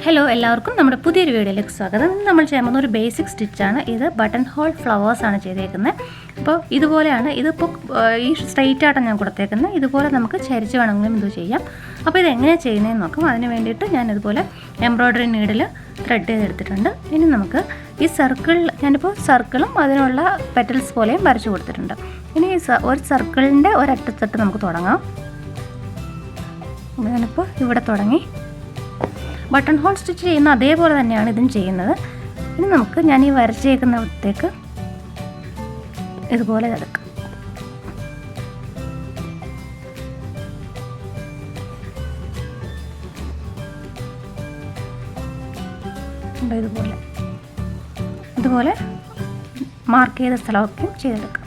Hello എല്ലാവർക്കും നമ്മുടെ പുതിയൊരു വീഡിയോയിലേക്ക് സ്വാഗതം. നമ്മൾ ചെയ്യുന്ന ഒരു ബേസിക് സ്റ്റിച്ചാണ് ഇത്. ബട്ടൺ ഹോൾ ഫ്ലവേഴ്സ് ആണ് ചെയ്തേക്കുന്നത്. അപ്പോൾ ഇതുപോലെയാണ് ഇതിപ്പോൾ ഈ സ്ട്രെയിറ്റ് ആയിട്ടാണ് ഞാൻ കൊടുത്തേക്കുന്നത്. ഇതുപോലെ നമുക്ക് ചരിച്ച് വേണമെങ്കിലും ഇത് ചെയ്യാം. അപ്പോൾ ഇത് എങ്ങനെയാണ് ചെയ്യുന്നതെന്ന് നോക്കാം. അതിന് വേണ്ടിയിട്ട് ഞാൻ ഇതുപോലെ എംബ്രോയ്ഡറി നീഡിൽ ത്രെഡ് ചെയ്തെടുത്തിട്ടുണ്ട്. ഇനി നമുക്ക് ഈ ഞാനിപ്പോൾ സർക്കിളും അതിനുള്ള പെറ്റൽസ് പോലെയും വരച്ച് കൊടുത്തിട്ടുണ്ട്. ഇനി ഒരു സർക്കിളിൻ്റെ ഒരറ്റത്തിട്ട് നമുക്ക് തുടങ്ങാം. ഞാനിപ്പോൾ ഇവിടെ തുടങ്ങി. ബട്ടൺ ഹോൾ സ്റ്റിച്ച് ചെയ്യുന്ന അതേപോലെ തന്നെയാണ് ഇതും ചെയ്യുന്നത്. ഇനി നമുക്ക് ഞാൻ ഈ വരച്ചേക്കുന്നിടത്തേക്ക് ഇതുപോലെ എടുക്കാം. ഇതുപോലെ മാർക്ക് ചെയ്ത സ്ഥലമൊക്കെ ചെയ്തെടുക്കാം.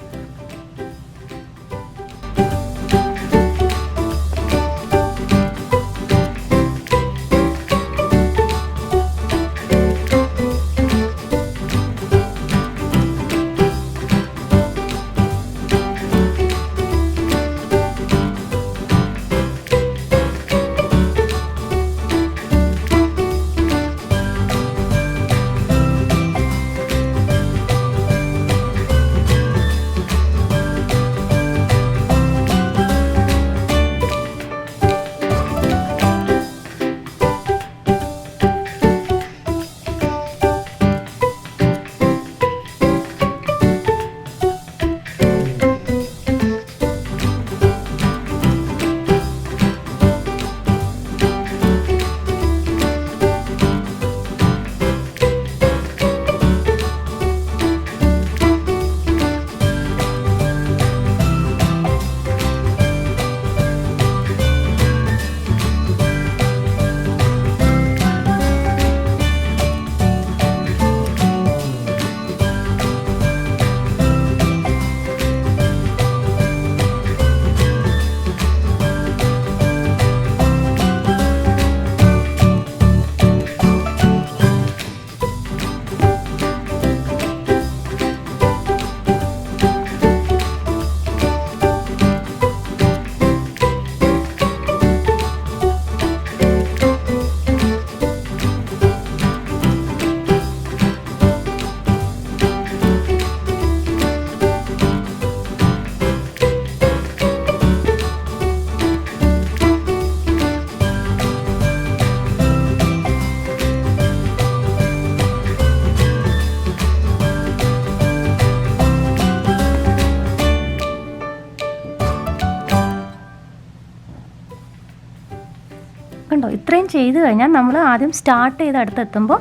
കണ്ടോ, ഇത്രയും ചെയ്ത് കഴിഞ്ഞാൽ നമ്മൾ ആദ്യം സ്റ്റാർട്ട് ചെയ്ത് അടുത്തെത്തുമ്പോൾ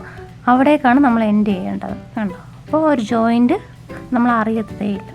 അവിടേക്കാണ് നമ്മൾ എൻഡ് ചെയ്യേണ്ടത്. കണ്ടോ, അപ്പോൾ ഒരു ജോയിൻറ്റ് നമ്മൾ അറിയത്തേയില്ല.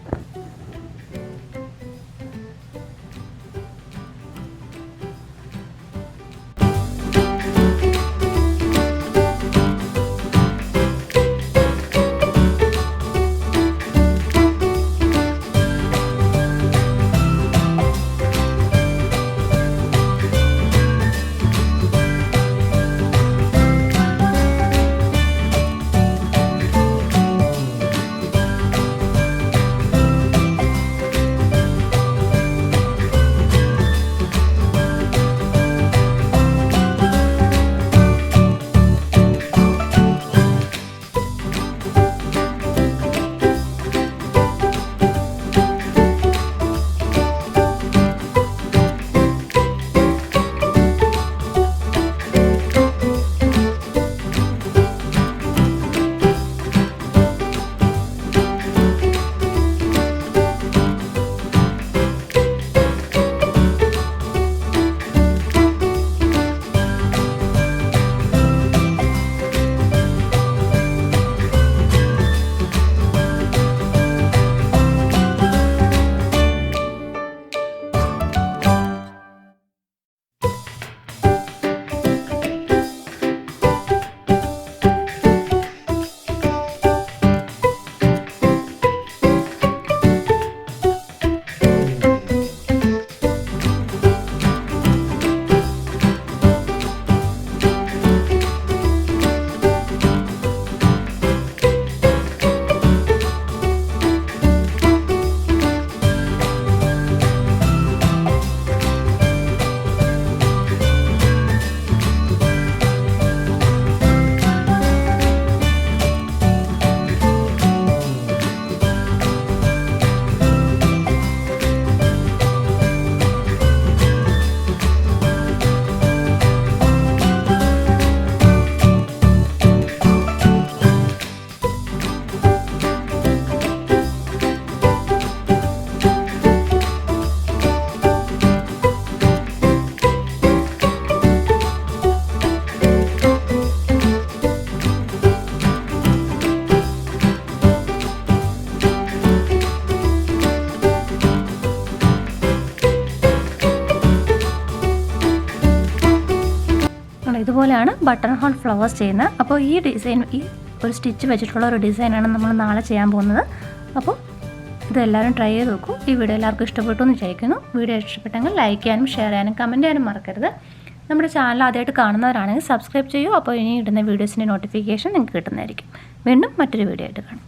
ഇതുപോലെയാണ് ബട്ടൺ ഹോൾ ഫ്ലവേഴ്സ് ചെയ്യുന്നത്. അപ്പോൾ ഈ ഡിസൈൻ, ഈ ഒരു സ്റ്റിച്ച് വെച്ചിട്ടുള്ള ഒരു ഡിസൈനാണ് നമ്മൾ നാളെ ചെയ്യാൻ പോകുന്നത്. അപ്പോൾ ഇതെല്ലാവരും ട്രൈ ചെയ്ത് നോക്കൂ. ഈ വീഡിയോ എല്ലാവർക്കും ഇഷ്ടപ്പെട്ടു എന്ന് വിചാരിക്കുന്നു. വീഡിയോ ഇഷ്ടപ്പെട്ടെങ്കിൽ ലൈക്ക് ചെയ്യാനും ഷെയർ ചെയ്യാനും കമൻറ്റ് ചെയ്യാനും മറക്കരുത്. നമ്മുടെ ചാനൽ ആദ്യമായിട്ട് കാണുന്നവരാണെങ്കിൽ സബ്സ്ക്രൈബ് ചെയ്യൂ. അപ്പോൾ ഇനി ഇടുന്ന വീഡിയോസിൻ്റെ നോട്ടിഫിക്കേഷൻ നിങ്ങൾക്ക് കിട്ടുന്നതായിരിക്കും. വീണ്ടും മറ്റൊരു വീഡിയോ ആയിട്ട് കാണാം.